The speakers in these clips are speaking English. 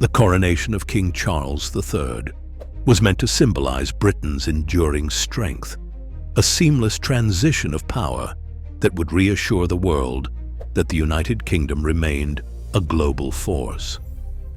The coronation of King Charles III was meant to symbolize Britain's enduring strength, a seamless transition of power that would reassure the world that the United Kingdom remained a global force.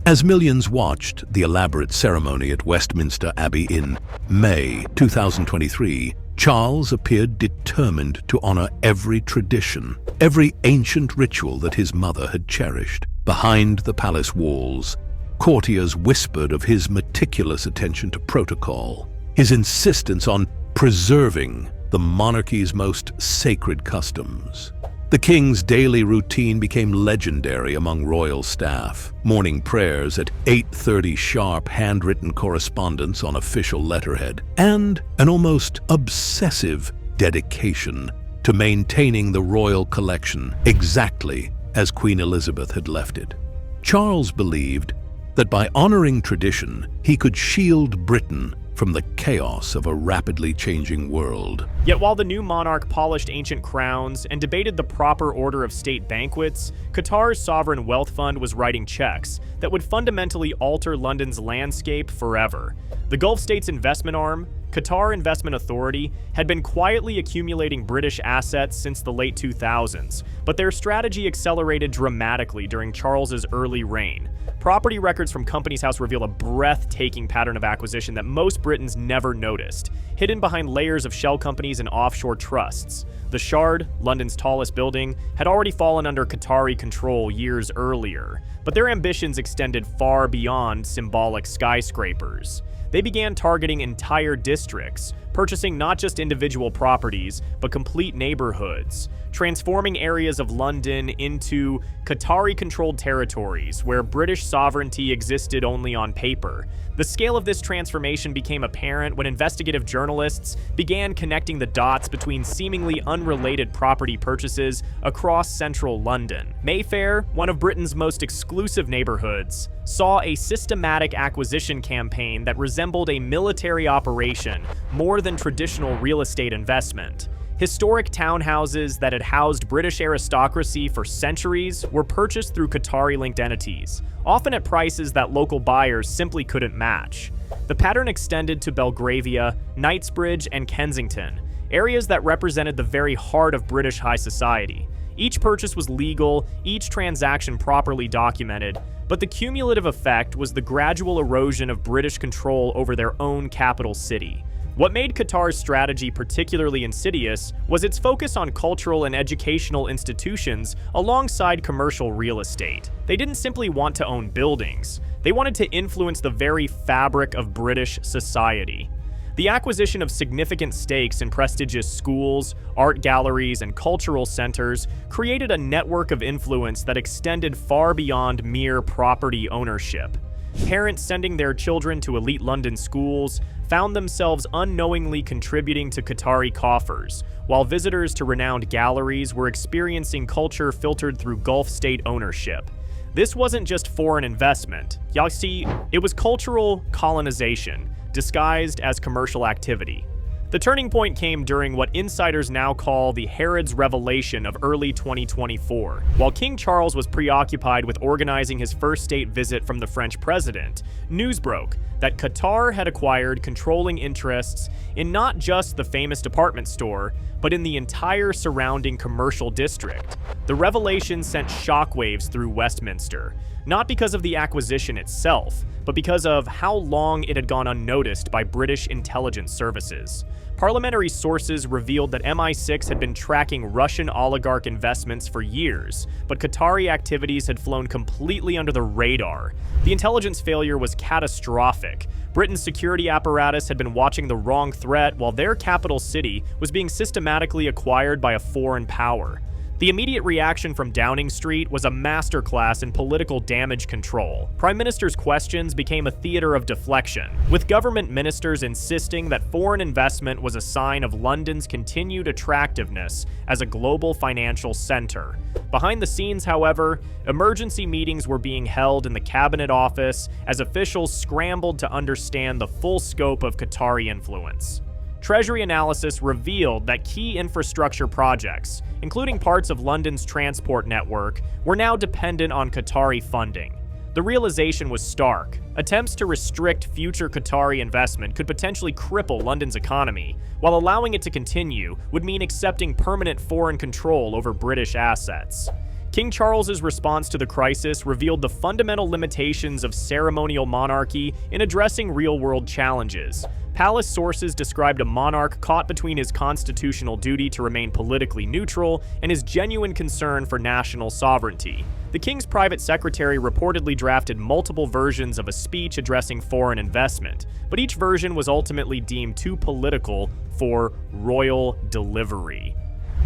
As millions watched the elaborate ceremony at Westminster Abbey in May 2023, Charles appeared determined to honor every tradition, every ancient ritual that his mother had cherished. Behind the palace walls, courtiers whispered of his meticulous attention to protocol, his insistence on preserving the monarchy's most sacred customs. The king's daily routine became legendary among royal staff. Morning prayers at 8:30 sharp, handwritten correspondence on official letterhead, and an almost obsessive dedication to maintaining the royal collection exactly as Queen Elizabeth had left it. Charles believed that by honoring tradition, he could shield Britain from the chaos of a rapidly changing world. Yet while the new monarch polished ancient crowns and debated the proper order of state banquets, Qatar's sovereign wealth fund was writing checks that would fundamentally alter London's landscape forever. The Gulf states' investment arm, Qatar Investment Authority, had been quietly accumulating British assets since the late 2000s, but their strategy accelerated dramatically during Charles's early reign. Property records from Companies House reveal a breathtaking pattern of acquisition that most Britons never noticed, hidden behind layers of shell companies and offshore trusts. The Shard, London's tallest building, had already fallen under Qatari control years earlier, but their ambitions extended far beyond symbolic skyscrapers. They began targeting entire districts, purchasing not just individual properties, but complete neighborhoods, transforming areas of London into Qatari-controlled territories where British sovereignty existed only on paper. The scale of this transformation became apparent when investigative journalists began connecting the dots between seemingly unrelated property purchases across central London. Mayfair, one of Britain's most exclusive neighborhoods, saw a systematic acquisition campaign that resembled a military operation more than traditional real estate investment. Historic townhouses that had housed British aristocracy for centuries were purchased through Qatari-linked entities, often at prices that local buyers simply couldn't match. The pattern extended to Belgravia, Knightsbridge, and Kensington, areas that represented the very heart of British high society. Each purchase was legal, each transaction properly documented, but the cumulative effect was the gradual erosion of British control over their own capital city. What made Qatar's strategy particularly insidious was its focus on cultural and educational institutions alongside commercial real estate. They didn't simply want to own buildings, they wanted to influence the very fabric of British society. The acquisition of significant stakes in prestigious schools, art galleries, and cultural centers created a network of influence that extended far beyond mere property ownership. Parents sending their children to elite London schools found themselves unknowingly contributing to Qatari coffers, while visitors to renowned galleries were experiencing culture filtered through Gulf state ownership. This wasn't just foreign investment. Y'all see, it was cultural colonization, disguised as commercial activity. The turning point came during what insiders now call the Harrods Revelation of early 2024. While King Charles was preoccupied with organizing his first state visit from the French president, news broke that Qatar had acquired controlling interests in not just the famous department store, but in the entire surrounding commercial district. The revelation sent shockwaves through Westminster, not because of the acquisition itself, but because of how long it had gone unnoticed by British intelligence services. Parliamentary sources revealed that MI6 had been tracking Russian oligarch investments for years, but Qatari activities had flown completely under the radar. The intelligence failure was catastrophic. Britain's security apparatus had been watching the wrong threat while their capital city was being systematically acquired by a foreign power. The immediate reaction from Downing Street was a masterclass in political damage control. Prime Minister's questions became a theater of deflection, with government ministers insisting that foreign investment was a sign of London's continued attractiveness as a global financial center. Behind the scenes, however, emergency meetings were being held in the Cabinet Office as officials scrambled to understand the full scope of Qatari influence. Treasury analysis revealed that key infrastructure projects, including parts of London's transport network, were now dependent on Qatari funding. The realization was stark. Attempts to restrict future Qatari investment could potentially cripple London's economy, while allowing it to continue would mean accepting permanent foreign control over British assets. King Charles's response to the crisis revealed the fundamental limitations of ceremonial monarchy in addressing real-world challenges. Palace sources described a monarch caught between his constitutional duty to remain politically neutral and his genuine concern for national sovereignty. The king's private secretary reportedly drafted multiple versions of a speech addressing foreign investment, but each version was ultimately deemed too political for royal delivery.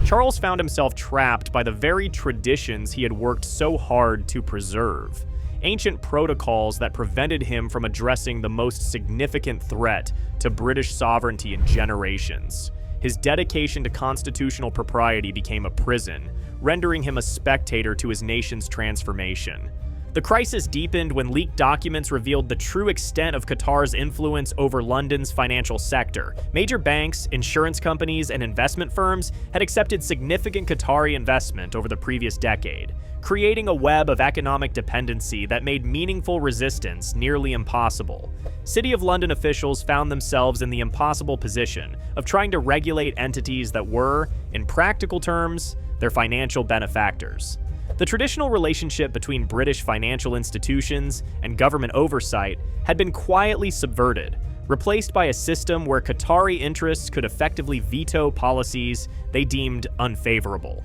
Charles found himself trapped by the very traditions he had worked so hard to preserve. Ancient protocols that prevented him from addressing the most significant threat to British sovereignty in generations. His dedication to constitutional propriety became a prison, rendering him a spectator to his nation's transformation. The crisis deepened when leaked documents revealed the true extent of Qatar's influence over London's financial sector. Major banks, insurance companies, and investment firms had accepted significant Qatari investment over the previous decade, creating a web of economic dependency that made meaningful resistance nearly impossible. City of London officials found themselves in the impossible position of trying to regulate entities that were, in practical terms, their financial benefactors. The traditional relationship between British financial institutions and government oversight had been quietly subverted, replaced by a system where Qatari interests could effectively veto policies they deemed unfavorable.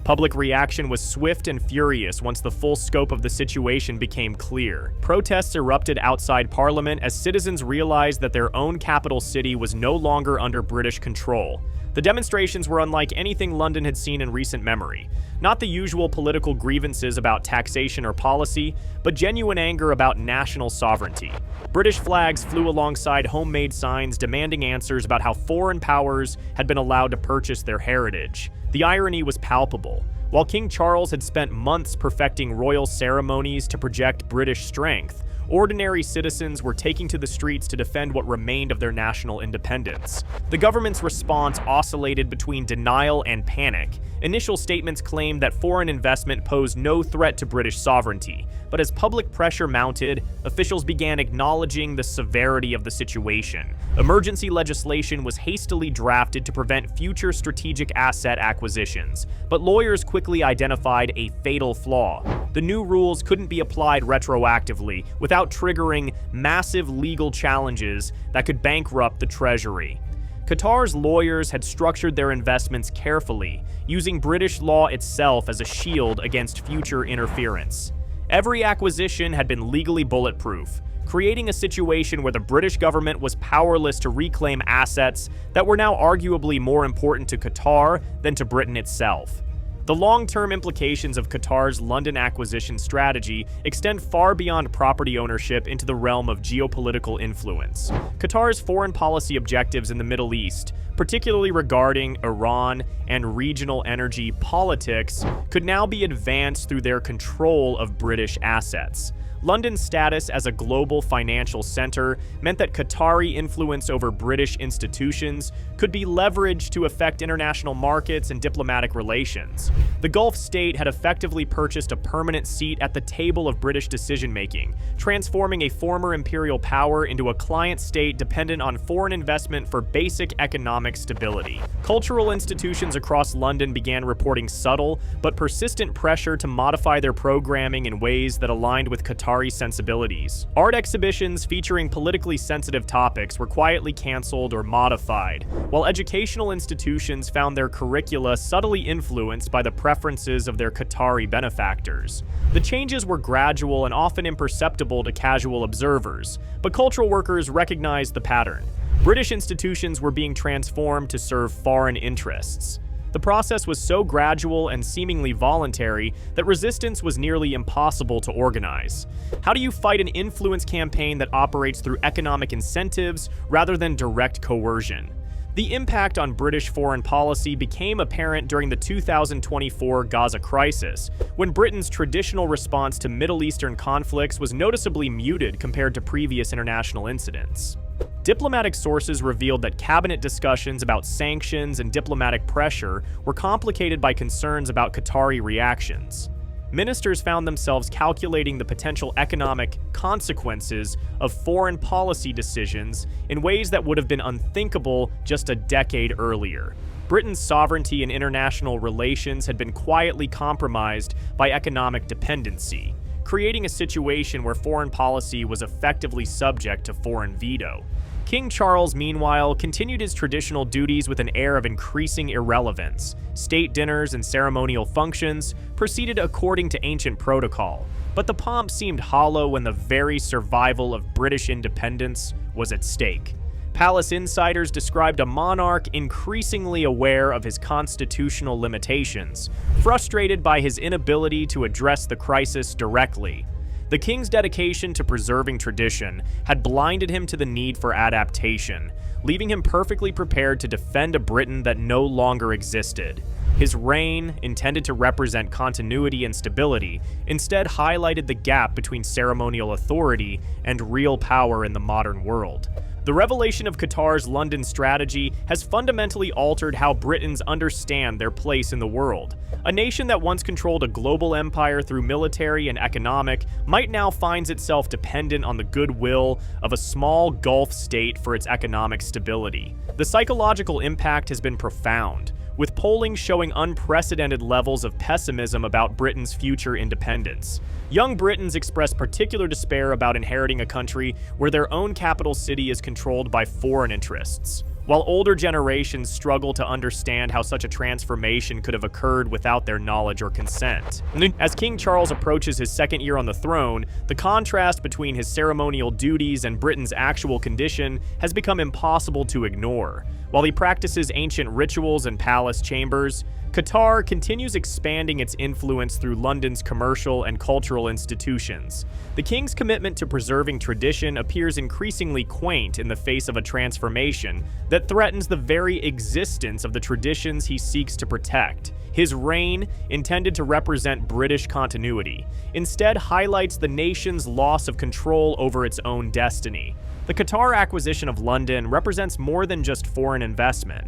Public reaction was swift and furious once the full scope of the situation became clear. Protests erupted outside Parliament as citizens realized that their own capital city was no longer under British control. The demonstrations were unlike anything London had seen in recent memory. Not the usual political grievances about taxation or policy, but genuine anger about national sovereignty. British flags flew alongside homemade signs demanding answers about how foreign powers had been allowed to purchase their heritage. The irony was palpable. While King Charles had spent months perfecting royal ceremonies to project British strength, ordinary citizens were taking to the streets to defend what remained of their national independence. The government's response oscillated between denial and panic. Initial statements claimed that foreign investment posed no threat to British sovereignty, but as public pressure mounted, officials began acknowledging the severity of the situation. Emergency legislation was hastily drafted to prevent future strategic asset acquisitions, but lawyers quickly identified a fatal flaw. The new rules couldn't be applied retroactively without triggering massive legal challenges that could bankrupt the Treasury. Qatar's lawyers had structured their investments carefully, using British law itself as a shield against future interference. Every acquisition had been legally bulletproof, creating a situation where the British government was powerless to reclaim assets that were now arguably more important to Qatar than to Britain itself. The long-term implications of Qatar's London acquisition strategy extend far beyond property ownership into the realm of geopolitical influence. Qatar's foreign policy objectives in the Middle East, particularly regarding Iran and regional energy politics, could now be advanced through their control of British assets. London's status as a global financial center meant that Qatari influence over British institutions could be leveraged to affect international markets and diplomatic relations. The Gulf state had effectively purchased a permanent seat at the table of British decision-making, transforming a former imperial power into a client state dependent on foreign investment for basic economic stability. Cultural institutions across London began reporting subtle but persistent pressure to modify their programming in ways that aligned with Qatar's sensibilities. Art exhibitions featuring politically sensitive topics were quietly canceled or modified, while educational institutions found their curricula subtly influenced by the preferences of their Qatari benefactors. The changes were gradual and often imperceptible to casual observers, but cultural workers recognized the pattern. British institutions were being transformed to serve foreign interests. The process was so gradual and seemingly voluntary that resistance was nearly impossible to organize. How do you fight an influence campaign that operates through economic incentives rather than direct coercion? The impact on British foreign policy became apparent during the 2024 Gaza crisis, when Britain's traditional response to Middle Eastern conflicts was noticeably muted compared to previous international incidents. Diplomatic sources revealed that cabinet discussions about sanctions and diplomatic pressure were complicated by concerns about Qatari reactions. ministers found themselves calculating the potential economic consequences of foreign policy decisions in ways that would have been unthinkable just a decade earlier. Britain's sovereignty and international relations had been quietly compromised by economic dependency, creating a situation where foreign policy was effectively subject to foreign veto. King Charles, meanwhile, continued his traditional duties with an air of increasing irrelevance. State dinners and ceremonial functions proceeded according to ancient protocol, but the pomp seemed hollow when the very survival of British independence was at stake. Palace insiders described a monarch increasingly aware of his constitutional limitations, frustrated by his inability to address the crisis directly. The king's dedication to preserving tradition had blinded him to the need for adaptation, leaving him perfectly prepared to defend a Britain that no longer existed. His reign, intended to represent continuity and stability, instead highlighted the gap between ceremonial authority and real power in the modern world. The revelation of Qatar's London strategy has fundamentally altered how Britons understand their place in the world. A nation that once controlled a global empire through military and economic might now finds itself dependent on the goodwill of a small Gulf state for its economic stability. The psychological impact has been profound, with polling showing unprecedented levels of pessimism about Britain's future independence. Young Britons express particular despair about inheriting a country where their own capital city is controlled by foreign interests, while older generations struggle to understand how such a transformation could have occurred without their knowledge or consent. As King Charles approaches his second year on the throne, the contrast between his ceremonial duties and Britain's actual condition has become impossible to ignore. While he practices ancient rituals and palace chambers, Qatar continues expanding its influence through London's commercial and cultural institutions. The king's commitment to preserving tradition appears increasingly quaint in the face of a transformation that threatens the very existence of the traditions he seeks to protect. His reign, intended to represent British continuity, instead highlights the nation's loss of control over its own destiny. The Qatar acquisition of London represents more than just foreign investment.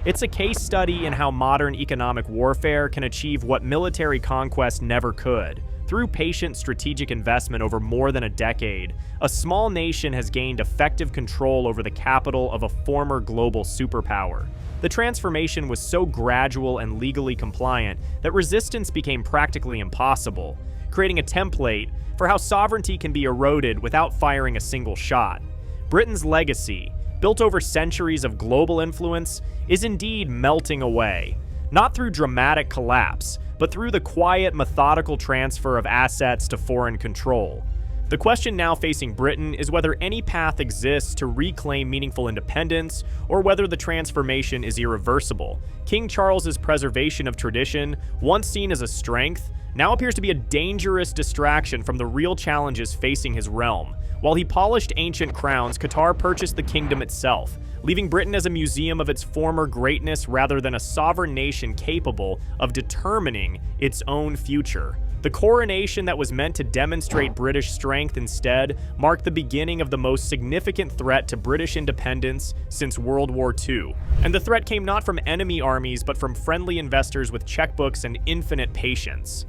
It's a case study in how modern economic warfare can achieve what military conquest never could. Through patient strategic investment over more than a decade, a small nation has gained effective control over the capital of a former global superpower. The transformation was so gradual and legally compliant that resistance became practically impossible, creating a template for how sovereignty can be eroded without firing a single shot. Britain's legacy, built over centuries of global influence, is indeed melting away, not through dramatic collapse, but through the quiet, methodical transfer of assets to foreign control. The question now facing Britain is whether any path exists to reclaim meaningful independence, or whether the transformation is irreversible. King Charles's preservation of tradition, once seen as a strength, now appears to be a dangerous distraction from the real challenges facing his realm. While he polished ancient crowns, Qatar purchased the kingdom itself, leaving Britain as a museum of its former greatness rather than a sovereign nation capable of determining its own future. The coronation that was meant to demonstrate British strength instead marked the beginning of the most significant threat to British independence since World War II. And the threat came not from enemy armies but from friendly investors with checkbooks and infinite patience.